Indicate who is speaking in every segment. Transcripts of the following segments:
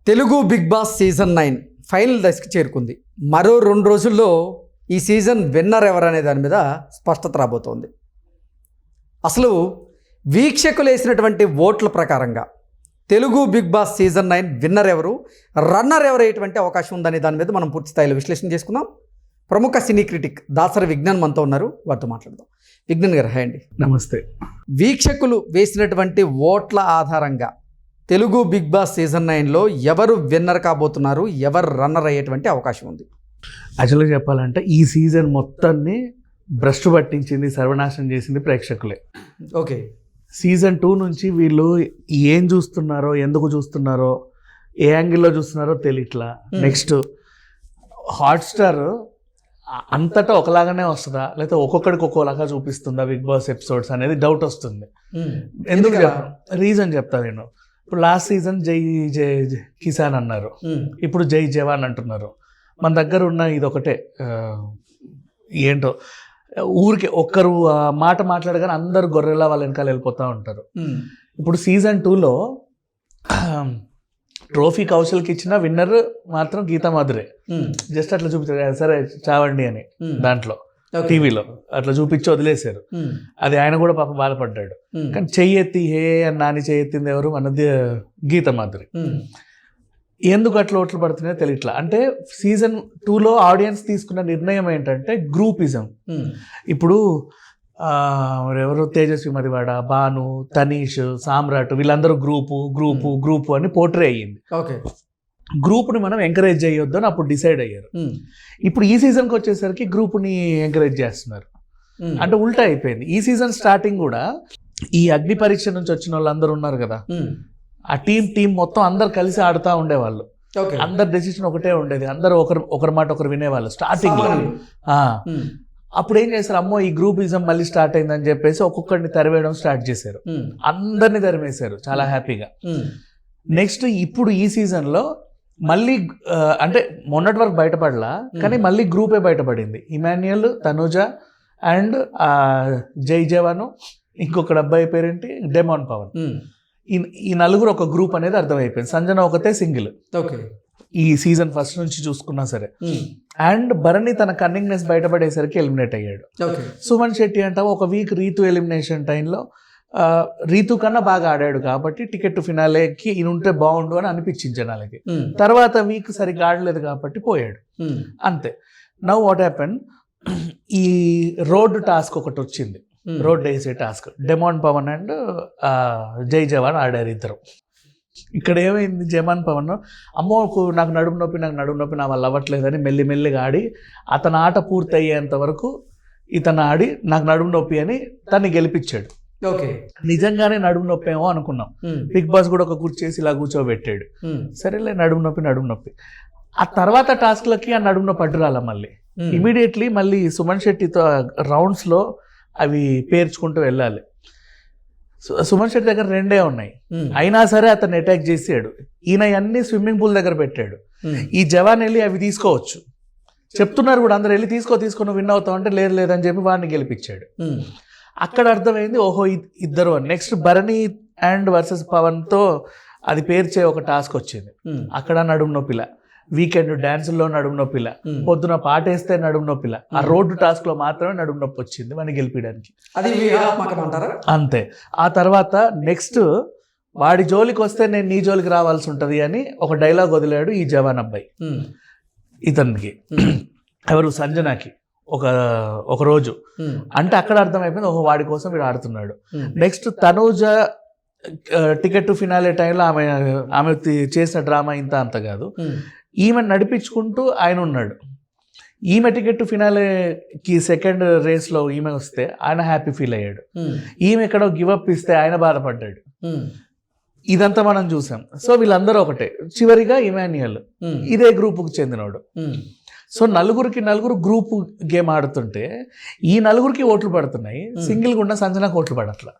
Speaker 1: Telugu big boss season 9 final దశకు చేరుకుంది. మరో 2 రోజుల్లో ఈ సీజన్ విన్నర్ ఎవరనే దాని మీద స్పష్టత రాబోతోంది. అసలు వీక్షకులు వేసినటువంటి ఓట్ల ప్రకారంగా Telugu big boss season 9 winner ఎవరు, రన్నర్ ఎవరు అయ్యేటువంటి అవకాశం ఉందనే దాని మీద మనం పూర్తి స్థాయిలో విశ్లేషణ చేసుకుందాం. ప్రముఖ సినీ క్రిటిక్ దాసరి విజ్ఞాన్ మనతో ఉన్నారు, వారితో మాట్లాడదాం. విజ్ఞాన్ గారు, హాయ్ అండి.
Speaker 2: నమస్తే.
Speaker 1: వీక్షకులు వేసినటువంటి ఓట్ల ఆధారంగా తెలుగు బిగ్ బాస్ సీజన్ 9లో ఎవరు విన్నర్ కాబోతున్నారు, ఎవరు రన్నర్ అయ్యేటువంటి అవకాశం ఉంది?
Speaker 2: యాక్చువల్గా చెప్పాలంటే ఈ సీజన్ మొత్తాన్ని భ్రష్టు పట్టించింది, సర్వనాశనం చేసింది ప్రేక్షకులే.
Speaker 1: ఓకే,
Speaker 2: సీజన్ 2 నుంచి వీళ్ళు ఏం చూస్తున్నారో, ఎందుకు చూస్తున్నారో, ఏ యాంగిల్లో చూస్తున్నారో తెలియట్లా. నెక్స్ట్ హాట్స్టార్ అంతటా ఒకలాగానే వస్తుందా, లేకపోతే ఒక్కొక్కడికి ఒక్కోలాగా చూపిస్తుందా బిగ్ బాస్ ఎపిసోడ్స్ అనేది డౌట్ వస్తుంది. ఎందుకు రీజన్ చెప్తా నేను. ఇప్పుడు లాస్ట్ సీజన్ జై జై కిసాన్ అన్నారు, ఇప్పుడు జై జవాన్ అంటున్నారు. మన దగ్గర ఉన్న ఇది ఒకటే, ఏంటో ఊరికి ఒక్కరు మాట మాట్లాడగానే అందరు గొర్రెలా వాళ్ళ వెనకాల వెళ్ళిపోతూ ఉంటారు. ఇప్పుడు సీజన్ 2లో ట్రోఫీ కౌశల్కి ఇచ్చిన విన్నర్ మాత్రం గీతా మాధురే. జస్ట్ అట్లా చూపించారు, సరే చావండి అని దాంట్లో టీవీలో అట్లా చూపించి వదిలేశారు. అది ఆయన కూడా పాపం బాధపడ్డాడు. కానీ చెయ్యెత్తి హే అని నాని చెయ్యెత్తింది ఎవరు, అన్నది గీతా మాధురి. ఎందుకు అట్లా ఓట్లు పడుతున్నాయో తెలియట్లా. అంటే సీజన్ 2లో ఆడియన్స్ తీసుకున్న నిర్ణయం ఏంటంటే గ్రూపిజం. ఇప్పుడు ఎవరు తేజస్వి మదివాడ, భాను, తనీష్, సామ్రాట్ వీళ్ళందరూ గ్రూపు అని పోర్ట్రే అయ్యింది.
Speaker 1: ఓకే,
Speaker 2: గ్రూప్ని మనం ఎంకరేజ్ చేయొద్దు అని అప్పుడు డిసైడ్ అయ్యారు. ఇప్పుడు ఈ సీజన్కి వచ్చేసరికి గ్రూప్ని ఎంకరేజ్ చేస్తున్నారు. అంటే ఉల్టా అయిపోయింది. ఈ సీజన్ స్టార్టింగ్ కూడా ఈ అగ్ని పరీక్ష నుంచి వచ్చిన వాళ్ళందరూ ఉన్నారు కదా, ఆ టీం మొత్తం అందరు కలిసి ఆడుతూ ఉండేవాళ్ళు. అందరు డెసిషన్ ఒకటే ఉండేది, అందరూ ఒకరి మాట ఒకరు వినేవాళ్ళు స్టార్టింగ్ లో. అప్పుడు ఏం చేశారు, అమ్మో ఈ గ్రూపిజం మళ్ళీ స్టార్ట్ అయిందని చెప్పేసి ఒక్కొక్కరిని తరివేయడం స్టార్ట్ చేశారు. అందరిని తరిమేశారు చాలా హ్యాపీగా. నెక్స్ట్ ఇప్పుడు ఈ సీజన్ లో మళ్ళీ అంటే మొన్నటి వరకు బయటపడలా, కానీ మళ్ళీ గ్రూపే బయటపడింది. ఇమాన్యుయల్, తనుజ అండ్ జై జవాను, ఇంకొకటి అబ్బాయి పేరేంటి డెమాన్ పవన్. ఈ నలుగురు ఒక గ్రూప్ అనేది అర్థమైపోయింది. సంజన ఒకతే సింగిల్.
Speaker 1: ఓకే,
Speaker 2: ఈ సీజన్ ఫస్ట్ నుంచి చూసుకున్నా సరే. అండ్ భరణి తన కన్నింగ్నెస్ బయటపడేసరికి ఎలిమినేట్ అయ్యాడు. సుమన్ శెట్టి అంటే ఒక వీక్ రీతు ఎలిమినేషన్ టైంలో రీతు కన్నా బాగా ఆడాడు కాబట్టి టికెట్ ఫినాలేకి ఈయన ఉంటే బాగుండు అని అనిపించింది జనాలకి. తర్వాత వీక్ సరిగ్గా ఆడలేదు కాబట్టి పోయాడు, అంతే. నౌ వాట్ హ్యాపెన్, ఈ రోడ్ టాస్క్ ఒకటి వచ్చింది, రోడ్ వేసే టాస్క్. డెమాన్ పవన్ అండ్ జై జవాన్ ఆడారు ఇద్దరు. ఇక్కడ ఏమైంది, జమాన్ పవన్ అమ్మో నాకు నడుము నొప్పి నా వల్ల అవ్వట్లేదని మెల్లిమెల్లిగా ఆడి అతని ఆట పూర్తి అయ్యేంత వరకు ఇతను ఆడి నాకు నడుము నొప్పి అని తన్ని గెలిపించాడు.
Speaker 1: ఓకే,
Speaker 2: నిజంగానే నడుము నొప్పి ఏమో అనుకున్నాం. బిగ్ బాస్ కూడా ఒక కుర్చేసి ఇలా కూర్చోబెట్టాడు. సరేలే నడుము నొప్పి. ఆ తర్వాత టాస్క్లకి ఆ నడుము నొప్పి అడ్డు రాల. మళ్ళీ ఇమీడియట్లీ మళ్ళీ సుమన్ శెట్టితో రౌండ్స్లో అవి పేర్చుకుంటూ వెళ్ళాలి. సుమన్ శెట్టి దగ్గర 2 ఉన్నాయి, అయినా సరే అతను అటాక్ చేసాడు. ఈయన అన్ని స్విమ్మింగ్ పూల్ దగ్గర పెట్టాడు. ఈ జవాన్ వెళ్ళి అవి తీసుకోవచ్చు చెప్తున్నారు కూడా, అందరు వెళ్ళి తీసుకొని విన్ అవుతావు అంటే లేదని చెప్పి వాడిని గెలిపించాడు. అక్కడ అర్థమైంది ఓహో ఇద్దరు అని. నెక్స్ట్ భరణి అండ్ వర్సెస్ పవన్తో అది పేర్చే ఒక టాస్క్ వచ్చింది. అక్కడ నడుము నొప్పిల, వీకెండ్ డ్యాన్సుల్లో నడుము నొప్పిల, పొద్దున పాటేస్తే నడుము నొప్పిల, ఆ రోడ్డు టాస్క్ లో మాత్రమే నడుము నొప్పి వచ్చింది వాడిని గెలిపించడానికి. అంతే. ఆ తర్వాత నెక్స్ట్ వాడి జోలికి వస్తే నేను నీ జోలికి రావాల్సి ఉంటది అని ఒక డైలాగ్ వదిలాడు ఈ జవాన్ అబ్బాయి ఇతనికి, ఎవరు సంజనాకి ఒక రోజు. అంటే అక్కడ అర్థమైపోయింది ఓహో వాడి కోసం వీడు ఆడుతున్నాడు. నెక్స్ట్ తనూజ టికెట్ ఫినాలే టైంలో ఆమె చేసిన డ్రామా ఇంత అంత కాదు, ఈమె నడిపించుకుంటూ ఆయన ఉన్నాడు. ఈమె టికెట్ ఫినాలేకి సెకండ్ రేస్లో ఈమె వస్తే ఆయన హ్యాపీ ఫీల్ అయ్యాడు. ఈమె ఎక్కడో గివప్ ఇస్తే ఆయన బాధపడ్డాడు. ఇదంతా మనం చూసాం. సో వీళ్ళందరూ ఒకటే. చివరిగా ఇమాన్యుయల్ ఇదే గ్రూపుకు చెందినవాడు. సో నలుగురు గ్రూప్ గేమ్ ఆడుతుంటే ఈ నలుగురికి ఓట్లు పడుతున్నాయి, సింగిల్గా ఉన్న సంజనకు ఓట్లు పడట్లా.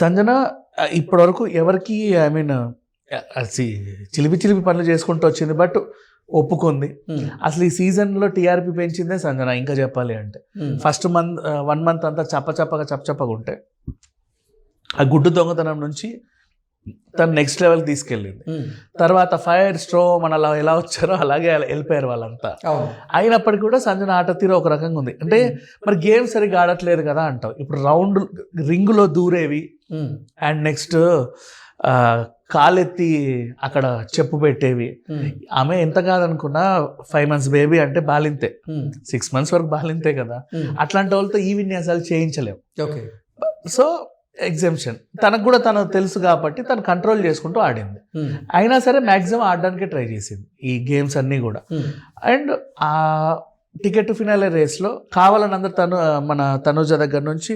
Speaker 2: సంజన ఇప్పటి వరకు ఎవరికి చిలిపి పనులు చేసుకుంటూ వచ్చింది, బట్ ఒప్పుకుంది. అసలు ఈ సీజన్లో టీఆర్పీ పెంచిందే సంజన. ఇంకా చెప్పాలి అంటే ఫస్ట్ 1 మంత్ అంతా చప్పగా ఉంటే ఆ గుడ్డు దొంగతనం నుంచి తను నెక్స్ట్ లెవెల్ తీసుకెళ్ళింది. తర్వాత ఫైర్ స్ట్రోమ్ అని అలా ఎలా వచ్చారో అలాగే వెళ్ళిపోయారు వాళ్ళంతా. అయినప్పటికీ కూడా సంజన ఆట తీరు ఒక రకంగా ఉంది. అంటే మరి గేమ్ సరిగ్గా ఆడట్లేదు కదా అంటావు. ఇప్పుడు రౌండ్ రింగులో దూరేవి అండ్ నెక్స్ట్ కాలెత్తి అక్కడ చెప్పు పెట్టేవి. ఆమె ఎంత కాదనుకున్నా 5 months బేబీ అంటే బాలింతే, 6 months వరకు బాలింతే కదా. అట్లాంటి వాళ్ళతో ఈ విన్యాసాలు చేయించలేము. సో ఎగ్జామ్షన్ తనకు కూడా తను తెలుసు కాబట్టి తను కంట్రోల్ చేసుకుంటూ ఆడింది. అయినా సరే మ్యాక్సిమం ఆడడానికి ట్రై చేసింది ఈ గేమ్స్ అన్నీ కూడా. అండ్ ఆ టికెట్ టు ఫినాలే రేస్లో కావాలని అందరు మన తనుజ దగ్గర నుంచి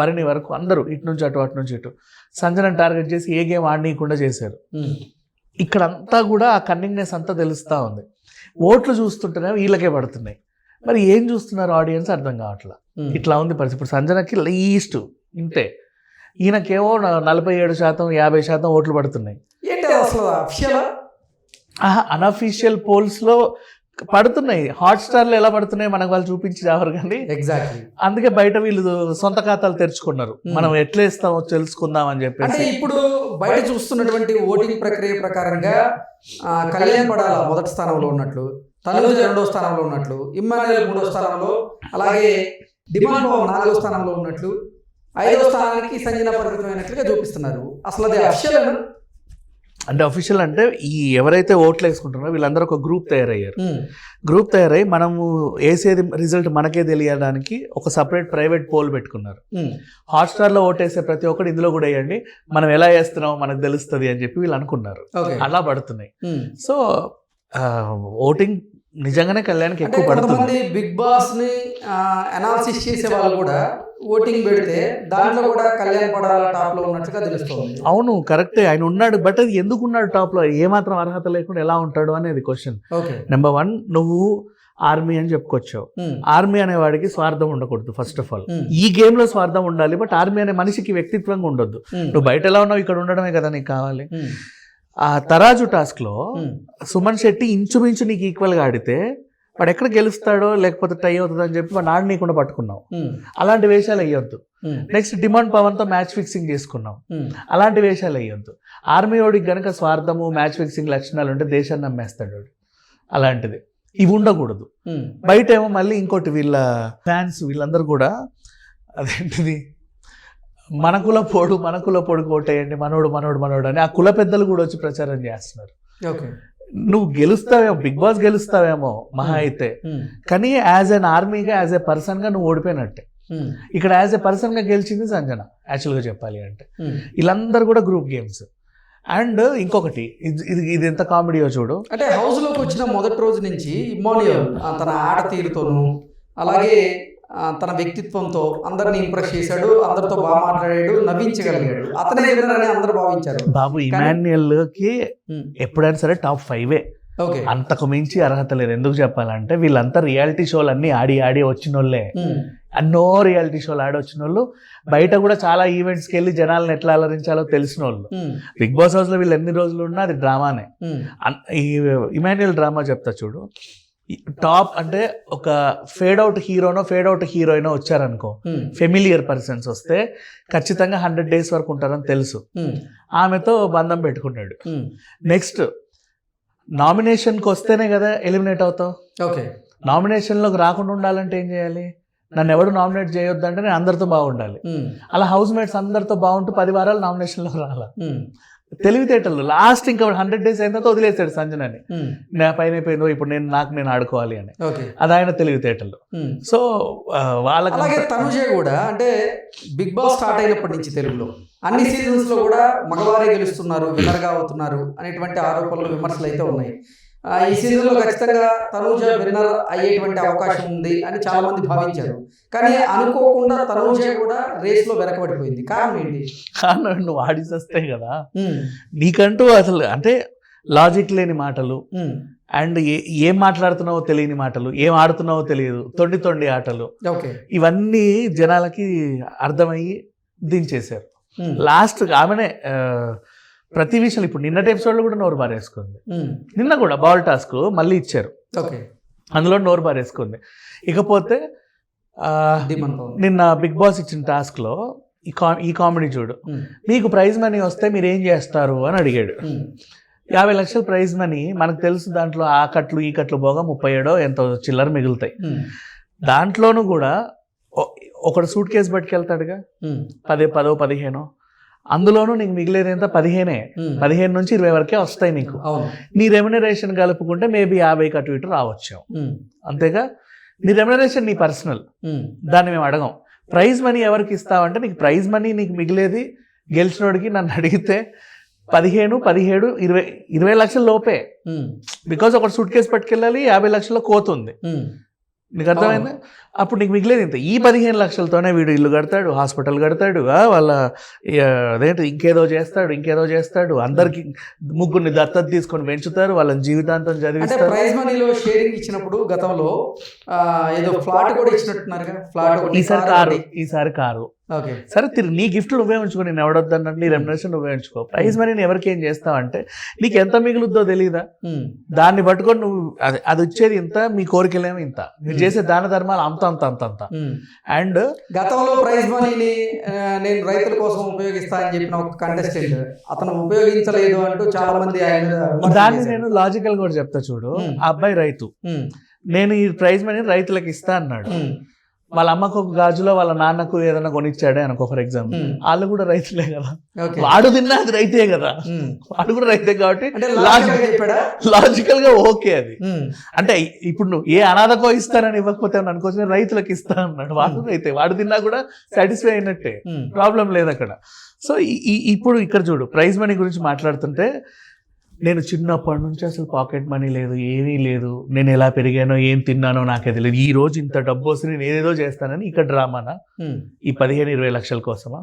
Speaker 2: భరణి వరకు అందరూ ఇటు నుంచి అటు అటు నుంచి ఇటు సంజనని టార్గెట్ చేసి ఏ గేమ్ ఆడనీయకుండా చేశారు. ఇక్కడంతా కూడా ఆ కన్నింగ్నెస్ అంతా తెలుస్తూ ఉంది. ఓట్లు చూస్తుంటేనే వీళ్ళకే పడుతున్నాయి. మరి ఏం చూస్తున్నారు ఆడియన్స్ అర్థం కావట్లా. ఇట్లా ఉంది పరిస్థితి. ఇప్పుడు సంజనకి లీస్ట్ ఇంతే, ఈయనకేమో 47%, 50% ఓట్లు పడుతున్నాయి. అన్అఫీషియల్ పోల్స్లో పడుతున్నాయి. హాట్స్టార్లో ఎలా పడుతున్నాయి మనకు వాళ్ళు చూపించి రావరు కానీ.
Speaker 1: ఎగ్జాక్ట్లీ.
Speaker 2: అందుకే బయట వీళ్ళు సొంత ఖాతాలు తెరుచుకున్నారు, మనం ఎట్లా ఇస్తామో తెలుసుకుందాం అని చెప్పేసి.
Speaker 1: ఇప్పుడు బయట చూస్తున్నటువంటి ఓటింగ్ ప్రక్రియ ప్రకారంగా కళ్యాణ్ పడాల మొదటి స్థానంలో ఉన్నట్లు, తనుజ 2వ స్థానంలో ఉన్నట్లు, ఇమ్మాన్యుయల్ 3వ స్థానంలో, అలాగే డిమాండ్ పవన్ 4వ స్థానంలో ఉన్నట్లు, 5వ స్థానానికి సంజన పరిమితమైనట్లుగా చూపిస్తున్నారు. అసలు అది అఫీషియల్
Speaker 2: అంటే అఫీషియల్ అంటే ఈ ఎవరైతే ఓట్లు వేసుకుంటున్నారో వీళ్ళందరూ ఒక గ్రూప్ తయారయ్యారు. గ్రూప్ తయారై మనము వేసేది రిజల్ట్ మనకే తెలియడానికి ఒక సపరేట్ ప్రైవేట్ పోల్ పెట్టుకున్నారు. హాట్స్టార్లో ఓటేసే ప్రతి ఒక్కరు ఇందులో కూడా వేయండి, మనం ఎలా వేస్తున్నామో మనకు తెలుస్తుంది అని చెప్పి వీళ్ళు అనుకున్నారు. అలా పడుతున్నాయి. సో ఓటింగ్ నిజంగానే కళ్యాణ్కి ఎక్కువ పడుతుంది.
Speaker 1: బిగ్ బాస్ ని అనాలిసిస్ చేసే వాళ్ళు కూడా ఓటింగ్ పెడితే దాంట్లో కూడా కళ్యాణ్ పడాల టాప్ లో ఉన్నట్టుగా తెలుస్తుంది.
Speaker 2: అవును, కరెక్టే, ఆయన ఉన్నాడు. బట్ అది ఎందుకు ఉన్నాడు టాప్ లో, ఏమాత్రం అర్హత లేకుండా ఎలా ఉంటాడు అనేది క్వశ్చన్. నెంబర్ 1, నువ్వు ఆర్మీ అని చెప్పుకొచ్చావు. ఆర్మీ అనే వాడికి స్వార్థం ఉండకూడదు. ఫస్ట్ ఆఫ్ ఆల్ ఈ గేమ్ లో స్వార్థం ఉండాలి, బట్ ఆర్మీ అనే మనిషికి వ్యక్తిత్వంగా ఉండొద్దు. నువ్వు బయట ఎలా ఉన్నావు ఇక్కడ ఉండడమే కదా నీకు కావాలి. ఆ తరాజు టాస్క్ లో సుమన్ శెట్టి ఇంచుమించు నీకు ఈక్వల్ గా ఆడితే వాడు ఎక్కడ గెలుస్తాడో లేకపోతే టై అవుతుందో అని చెప్పి వాడు ఆడనీయకుండా పట్టుకున్నావు. అలాంటి వేషాలు వేయొద్దు. నెక్స్ట్ డిమాండ్ పవన్ తో మ్యాచ్ ఫిక్సింగ్ చేసుకున్నావు. అలాంటి వేషాలు వేయొద్దు. ఆర్మీ వాడికి గనక స్వార్థము మ్యాచ్ ఫిక్సింగ్ లక్షణాలు ఉంటే దేశాన్ని నమ్మేస్తాడు వాడు. అలాంటిది ఇవి ఉండకూడదు. బయట ఏమో మళ్ళీ ఇంకోటి వీళ్ళ ఫ్యాన్స్ వీళ్ళందరూ కూడా అదేంటిది మన కుల పొడు కోటేయండి, మనోడు మనోడు మనోడు అని ఆ కుల పెద్దలు కూడా వచ్చి ప్రచారం చేస్తున్నారు. నువ్వు గెలుస్తావేమో, బిగ్ బాస్ గెలుస్తావేమో మహా అయితే, కానీ యాజ్ అన్ ఆర్మీగా యాజ్ ఎ పర్సన్ గా నువ్వు ఓడిపోయినట్టే. ఇక్కడ యాజ్ ఎ పర్సన్ గా గెలిచింది సంజన యాక్చువల్గా చెప్పాలి అంటే. వీళ్ళందరూ కూడా గ్రూప్ గేమ్స్. అండ్ ఇంకొకటి ఇది ఎంత కామెడీయో చూడు.
Speaker 1: అంటే హౌస్ లోకి వచ్చిన మొదటి రోజు నుంచి ఇమ్మాన్యుయల్ తన ఆట తీరుతోనూ అలాగే తన వ్యక్తిత్వంతో అందరిని ఇంప్రెస్ చేశాడు, అందరితో బాగా మాట్లాడాడు, నవ్వించగలిగాడు. అతనే విన్నరని అందరూ భావించారు.
Speaker 2: బాబు ఇమాన్యుయల్ కి ఎప్పుడైనా సరే టాప్ 5. అంతకు మించి అర్హత లేదు. ఎందుకు చెప్పాలంటే వీళ్ళంతా రియాలిటీ షోలు అన్ని ఆడి వచ్చిన వాళ్ళే. ఎన్నో రియాలిటీ షోలు ఆడి వచ్చిన వాళ్ళు, బయట కూడా చాలా ఈవెంట్స్కి వెళ్ళి జనాలను ఎట్లా అలరించాలో తెలిసిన వాళ్ళు. బిగ్ బాస్ హౌస్ లో వీళ్ళు ఎన్ని రోజులు ఉన్నా అది డ్రామానే. ఈ ఇమాన్యుయల్ డ్రామా చెప్తా చూడు. టాప్ అంటే ఒక ఫేడ్ అవుట్ హీరోనో ఫేడ్ అవుట్ హీరోయినో వచ్చారనుకో, ఫెమిలియర్ పర్సన్స్ వస్తే ఖచ్చితంగా 100 days వరకు ఉంటారని తెలుసు. ఆమెతో బంధం పెట్టుకున్నాడు. నెక్స్ట్ నామినేషన్కి వస్తేనే కదా ఎలిమినేట్ అవుతావు. నామినేషన్లోకి రాకుండా ఉండాలంటే ఏం చేయాలి? నన్ను ఎవడు నామినేట్ చేయొద్దంటే నేను అందరితో బాగుండాలి. అలా హౌస్ మేట్స్ అందరితో బాగుంటూ 10 వారాలు నామినేషన్లో రాలా. తెలివితేటలు. లాస్ట్ ఇంకా 100 days అయిన తర్వాత వదిలేసాడు సంజనని. నా పైన అయిపోయిందో ఇప్పుడు నేను ఆడుకోవాలి అని. అది ఆయన తెలివితేటలు. సో వాళ్ళకి
Speaker 1: అలాగే తనుజ కూడా అంటే బిగ్ బాస్ స్టార్ట్ అయినప్పటి నుంచి తెలుగులో అన్ని సీజన్స్ లో కూడా మగవారే గెలుస్తున్నారు, విన్నర్ గా అవుతున్నారు అనేటువంటి ఆరోపణలు, విమర్శలు అయితే ఉన్నాయి. ఈ సీజన్ లో ఖచ్చితంగా తనుజ విన్నర్ అయ్యేటువంటి అవకాశం ఉంది అని చాలా మంది భావించారు. కానీ అనుకోకుండా తనుజ కూడా రేస్ లో వెనకబడిపోయింది. కారణం ఏంటి?
Speaker 2: కారణం నువ్వు ఆడిస్తే కదా, నీకంటూ అసలు అంటే లాజిక్ లేని మాటలు, అండ్ ఏం మాట్లాడుతున్నావో తెలియని మాటలు, ఏం ఆడుతున్నావో తెలియదు, తొండి ఆటలు, ఇవన్నీ జనాలకి అర్థమయ్యి దించేశారు. లాస్ట్ ఆమెనే ప్రతి విషయంలో ఇప్పుడు నిన్నటి ఎపిసోడ్లో కూడా నోరు బారేసుకుంది. నిన్న కూడా బాల్ టాస్క్ మళ్ళీ ఇచ్చారు, అందులో నోరు బారేసుకుంది. ఇకపోతే నిన్న బిగ్ బాస్ ఇచ్చిన టాస్క్లో ఈ కామెడీ చూడు, మీకు ప్రైజ్ మనీ వస్తే మీరు ఏం చేస్తారు అని అడిగాడు. 50 లక్షల ప్రైజ్ మనీ మనకు తెలుసు, దాంట్లో ఆ కట్లు ఈ కట్లు పోగా 37 ఎంతో చిల్లర మిగులుతాయి. దాంట్లోనూ కూడా ఒకడు సూట్ కేసు పట్టుకెళ్తాడుగా 10, 15, అందులోనూ నీకు మిగిలేది ఎంత 15 నుంచి 20 వరకే వస్తాయి నీకు. నీ రెమ్యునరేషన్ కలుపుకుంటే మేబీ 50 అటు ఇటు రావచ్చు, అంతేగా. నీ రెమ్యునరేషన్ నీ పర్సనల్, దాన్ని మేము అడగం. ప్రైజ్ మనీ ఎవరికి ఇస్తావంటే నీకు ప్రైజ్ మనీ నీకు మిగిలేది గెలిచినోడికి నన్ను అడిగితే 15, 17, 20 లక్షల లోపే. బికాజ్ ఒకటి సూట్ కేసు పట్టుకెళ్ళాలి, 50 లక్షల కోతుంది. నీకు అర్థమైంది? అప్పుడు నీకు మిగిలేదు ఇంత. ఈ 15 లక్షలతోనే వీడు ఇల్లు కడతాడు, హాస్పిటల్ కడతాడు, వాళ్ళ అదేంటి ఇంకేదో చేస్తాడు, అందరికి ముగ్గురిని దత్తత తీసుకొని పెంచుతారు, వాళ్ళని జీవితాంతం చదివిస్తారు.
Speaker 1: ప్రైజ్ మనీలో షేరింగ్ ఇచ్చినప్పుడు గతంలో ఏదో ఫ్లాట్ కూడా ఇచ్చినట్టున్నారుగా. ఫ్లాట్
Speaker 2: ఈసారి కారు. సరే నీ గిఫ్ట్లు నువ్వే ఉంచుకో, నేను ఎవడొద్దన్నట్టు నీ రెమ్యునరేషన్ నువ్వే ఉంచుకో. ప్రైజ్ మనీని ఎవరికి ఏం చేస్తావంటే నీకు ఎంత మిగులుద్దో తెలీదా, దాన్ని పట్టుకొని నువ్వు అది వచ్చేది ఇంత, మీ కోరికలేమో ఇంత, మీరు చేసే దాన ధర్మాలు అంత. అండ్
Speaker 1: గతంలో ప్రైజ్ మనీని నేను రైతుల కోసం ఉపయోగిస్తా అని చెప్పిన ఒక కంటెస్టెంట్ అతను ఉపయోగించలేదు అంటూ చాలా మంది
Speaker 2: దాన్ని నేను లాజికల్ కూడా చెప్తా చూడు. ఆ అబ్బాయి రైతు, నేను ఈ ప్రైజ్ మనీ రైతులకు ఇస్తా అన్నాడు. వాళ్ళ అమ్మకు ఒక గాజులో వాళ్ళ నాన్నకు ఏదైనా కొనిచ్చాడే అనుకో ఫర్ ఎగ్జాంపుల్, వాళ్ళు కూడా రైతులే కదా, వాడు తిన్నా అది రైతే కదా, వాడు కూడా రైతే కాబట్టి లాజికల్ గా ఓకే అది. అంటే ఇప్పుడు నువ్వు ఏ అనాథకో ఇస్తానని ఇవ్వకపోతే అనుకోవచ్చు, రైతులకు ఇస్తా అన్నాడు, వాడు రైతే, వాడు తిన్నా కూడా సాటిస్ఫై అయినట్టే, ప్రాబ్లం లేదు అక్కడ. సో ఇప్పుడు ఇక్కడ చూడు, ప్రైజ్ మనీ గురించి మాట్లాడుతుంటే నేను చిన్నప్పటి నుంచి అసలు పాకెట్ మనీ లేదు, ఏమీ లేదు, నేను ఎలా పెరిగానో ఏం తిన్నానో నాకే తెలియదు, ఈ రోజు ఇంత డబ్బు వస్తే నేను ఏదేదో చేస్తానని ఇక్కడ డ్రామానా ఈ 15-20 లక్షల కోసమా?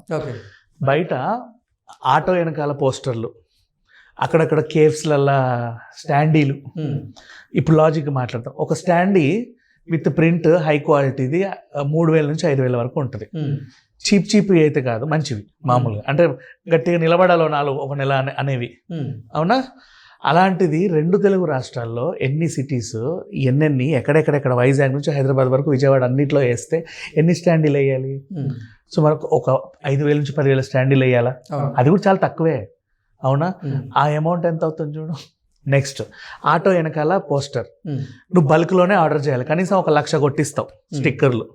Speaker 2: బయట ఆటో వెనకాల పోస్టర్లు, అక్కడక్కడ కేఫ్స్లల్లా స్టాండీలు. ఇప్పుడు లాజిక్ మాట్లాడతాం, ఒక స్టాండీ విత్ ప్రింట్ హై క్వాలిటీది 3,000 నుంచి 5,000 వరకు ఉంటుంది. చీప్ అయితే కాదు, మంచివి మామూలుగా, అంటే గట్టిగా నిలబడాలో 1 నెల అనేవి, అవునా? అలాంటిది 2 తెలుగు రాష్ట్రాల్లో ఎన్ని సిటీస్, ఎక్కడెక్కడ వైజాగ్ నుంచి హైదరాబాద్ వరకు, విజయవాడ అన్నింటిలో వేస్తే ఎన్ని స్టాండీలు వేయాలి? సుమారు ఒక 5,000 నుంచి 10,000 స్టాండీలు వేయాలా? అది కూడా చాలా తక్కువే, అవునా? ఆ అమౌంట్ ఎంత అవుతుంది చూడు. నెక్స్ట్ ఆటో వెనకాల పోస్టర్, నువ్వు బల్క్లోనే ఆర్డర్ చేయాలి, కనీసం 1,00,000 కొట్టిస్తావు స్టిక్కర్లు,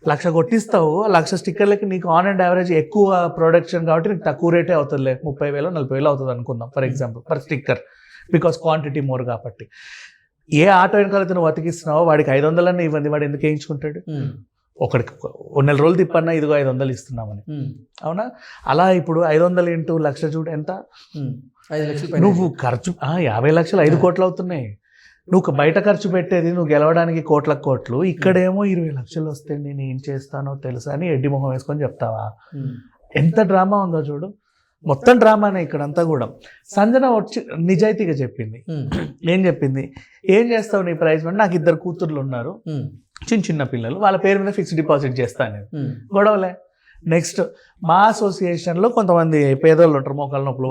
Speaker 2: 1,00,000 కొట్టిస్తావు. 1,00,000 స్టిక్కర్లకి నీకు ఆన్ అండ్ యావరేజ్ ఎక్కువ ప్రొడక్షన్ కాబట్టి నీకు తక్కువ రేటే అవుతుందిలే, 30,000 40,000 అవుతుంది అనుకుందాం for example per sticker, because quantity more కాబట్టి. ఏ ఆటో వెనకాలైతే నువ్వు అతికిస్తున్నావో వాడికి 500 అన్న ఇవ్వండి, వాడు ఎందుకు వేయించుకుంటాడు? ఒకడికి 1 నెల రోజులు తిప్పన్నా ఇదిగో 500 ఇస్తున్నామని, అవునా? అలా ఇప్పుడు 500 ఇంటూ 1,00,000 చూడు ఎంత,
Speaker 1: 5 లక్షలు.
Speaker 2: నువ్వు ఖర్చు 50 లక్షలు 5 కోట్లు అవుతున్నాయి. నువ్వు బయట ఖర్చు పెట్టేది నువ్వు గెలవడానికి కోట్లు, ఇక్కడేమో 20 లక్షలు వస్తే నేను ఏం చేస్తానో తెలుసా అని ఎడ్డి మొహం వేసుకొని చెప్తావా? ఎంత డ్రామా ఉందో చూడు, మొత్తం డ్రామానే ఇక్కడంతా కూడా. సంజన వచ్చి నిజాయితీగా చెప్పింది. ఏం చెప్పింది? ఏం చేస్తావు నీ ప్రైజ్ మనీ? నాకు 2 కూతుర్లు ఉన్నారు, చిన్న పిల్లలు, వాళ్ళ పేరు మీద ఫిక్స్డ్ డిపాజిట్ చేస్తాను నేను, గొడవలే. నెక్స్ట్ మా అసోసియేషన్లో కొంతమంది పేదోళ్ళు ఉంటారు, మోకాళ్ళ నొప్పులు,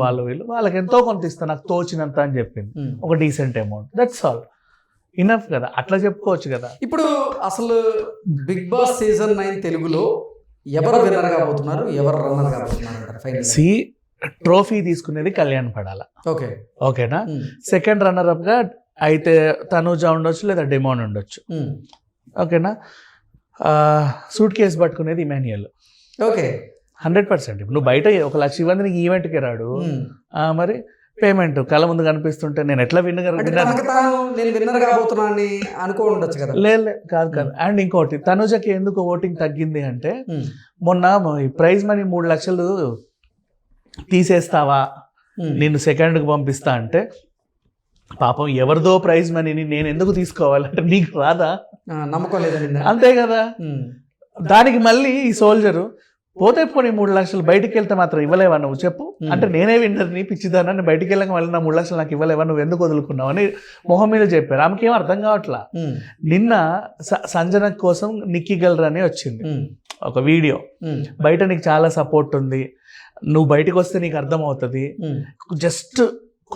Speaker 2: వాళ్ళకి ఎంతో కొంత ఇస్తాను నాకు తోచినంత అని చెప్పింది, ఒక decent amount, that's all, enough కదా, అట్లా చెప్పుకోవచ్చు కదా.
Speaker 1: ఇప్పుడు అసలు బిగ్ బాస్ సీజన్ 9 తెలుగులో ఎవరు విన్నర్ కాబోతున్నారు, ఎవరు రన్నర్ కాబోతున్నారు?
Speaker 2: ట్రోఫీ తీసుకునేది కళ్యాణ్ పడాల, ఓకేనా? సెకండ్ రన్నర్ అప్ గా అయితే తనూజ ఉండొచ్చు, లేదా డెమోన్ ఉండొచ్చు, ఓకేనా? సూట్ కేసు పట్టుకునేది ఇమాన్యుయల్, 100%. నువ్వు బయట 1,00,000 ఇవ్వండి, నీకు ఈవెంట్కి రాడు, మరి పేమెంట్ కళ్ళ ముందు కనిపిస్తుంటే నేను ఎట్లా విన్నర్
Speaker 1: కాబోతున్నాను అనుకోవచ్చు కదా?
Speaker 2: లేదు, కాదు. అండ్ ఇంకోటి, తనుజకి ఎందుకు ఓటింగ్ తగ్గింది అంటే, మొన్న ప్రైజ్ మనీ 3 లక్షలు తీసేస్తావా, నిన్ను సెకండ్కి పంపిస్తా అంటే, పాపం ఎవరిదో ప్రైజ్ మనీని నేను ఎందుకు తీసుకోవాలంటే నీకు రాదా,
Speaker 1: నమ్మకం లేదండి,
Speaker 2: అంతే కదా. దానికి మళ్ళీ ఈ సోల్జరు పోతే పోనీ 3 లక్షలు బయటికి వెళ్తే మాత్రం ఇవ్వలేవా నువ్వు చెప్పు, అంటే నేనే విన్నర్ని పిచ్చిదాన్ని బయటికి వెళ్ళక మళ్ళీ నా 3 లక్షలు నాకు ఇవ్వలేవా, నువ్వు ఎందుకు వదులుకున్నావు అని మొహం మీద చెప్పారు. ఆమెకేం అర్థం కావట్లా. నిన్న సంజన కోసం నిక్కీ గల్రా అని వచ్చింది ఒక వీడియో, బయట నీకు చాలా సపోర్ట్ ఉంది, నువ్వు బయటకు వస్తే నీకు అర్థం అవుతుంది, జస్ట్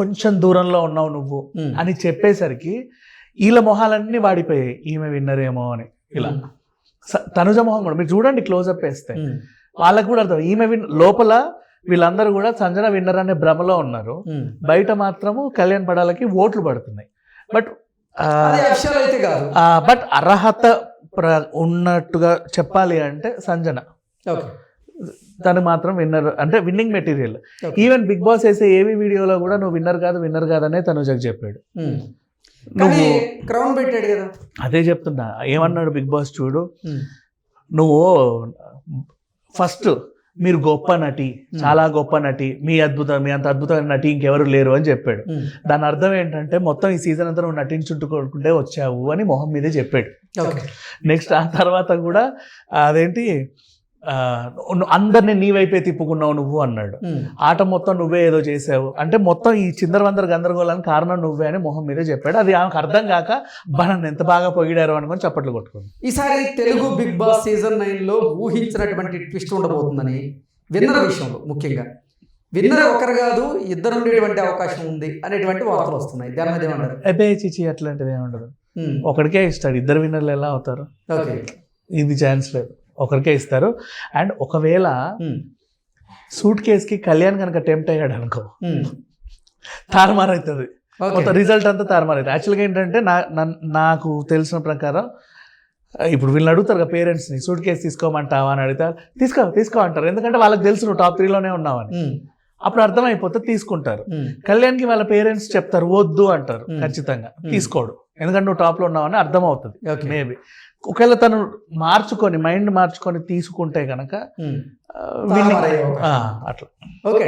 Speaker 2: కొంచెం దూరంలో ఉన్నావు నువ్వు అని చెప్పేసరికి వీళ్ళ మొహాలన్నీ వాడిపోయాయి, ఈమె విన్నరేమో అని. ఇలా తనుజ మొహం కూడా మీరు చూడండి, క్లోజ్అప్ వేస్తే వాళ్ళకు కూడా అర్థం ఈమె లోపల వీళ్ళందరూ కూడా సంజన విన్నర్ అనే భ్రమలో ఉన్నారు. బయట మాత్రము కళ్యాణ్ పడాలకి ఓట్లు పడుతున్నాయి. బట్
Speaker 1: అయితే కాదు,
Speaker 2: బట్ అర్హత ఉన్నట్టుగా చెప్పాలి అంటే సంజన తను మాత్రం విన్నర్, అంటే winning material. Even big boss వేసే ఏవి వీడియోలో కూడా నువ్వు విన్నర్ కాదనే తనుజకు చెప్పాడు.
Speaker 1: నువ్వు క్రౌన్ పెట్టాడు కదా,
Speaker 2: అదే చెప్తున్నా. ఏమన్నాడు బిగ్ బాస్ చూడు, నువ్వు ఫస్ట్ మీరు గొప్ప నటి, చాలా గొప్ప నటి, మీ అంత అద్భుతమైన నటి ఇంకెవరు లేరు అని చెప్పాడు. దాని అర్థం ఏంటంటే మొత్తం ఈ సీజన్ అంతా నువ్వు నటించుకుంటే వచ్చావు అని మొహం మీదే చెప్పాడు. నెక్స్ట్ ఆ తర్వాత కూడా అదేంటి అందరినీ నీ వైపే తిప్పుకున్నావు నువ్వు అన్నాడు. ఆట మొత్తం నువ్వే ఏదో చేసావు అంటే మొత్తం ఈ చిందరవందర గందరగోళానికి కారణం నువ్వే అని మొహం మీదే చెప్పాడు. అది ఆమెకు అర్థం కాక నన్ను ఎంత బాగా పొగిడారు అనుకొని చప్పట్లు కొట్టుకుంది.
Speaker 1: ఈసారి తెలుగు బిగ్ బాస్ సీజన్ 9లో ఊహించినటువంటి ట్విస్ట్ ఉండబోతుందని విన్నర్ విషయంలో ముఖ్యంగా విన్నర్ ఒకరు కాదు ఇద్దరు ఉండేటువంటి అవకాశం ఉంది అనేటువంటి వార్తలు వస్తున్నాయి. దాని మీద ఏమంటారు?
Speaker 2: అబ్బాయి చిచి అట్లాంటిది ఏముండదు, ఒకరికే ఇస్తాడు. ఇద్దరు విన్నర్లు ఎలా అవుతారు? ఇది ఛాన్స్ లేదు, ఒకరికే ఇస్తారు. అండ్ ఒకవేళ సూట్ కేసుకి కళ్యాణ్ కనుక టెంప్ట్ అయ్యాడు అనుకో, తారుమారు అవుతుంది మొత్తం, రిజల్ట్ అంతా తారుమారు అవుతుంది. యాక్చువల్గా ఏంటంటే నాకు తెలిసిన ప్రకారం ఇప్పుడు వీళ్ళని అడుగుతారు కదా పేరెంట్స్ని, సూట్ కేసు తీసుకోమంటావా అని అడిగితే తీసుకో అంటారు. ఎందుకంటే వాళ్ళకి తెలుసు నువ్వు టాప్ 3లోనే ఉన్నావని. అప్పుడు అర్థమైపోతే తీసుకుంటారు. కళ్యాణ్కి వాళ్ళ పేరెంట్స్ చెప్తారు వద్దు అంటారు, ఖచ్చితంగా తీసుకోడు, ఎందుకంటే నువ్వు టాప్లో ఉన్నావని అర్థం అవుతుంది. మేబీ ఒకవేళ తను మైండ్ మార్చుకొని తీసుకుంటే కనుక అట్లా.
Speaker 1: ఓకే.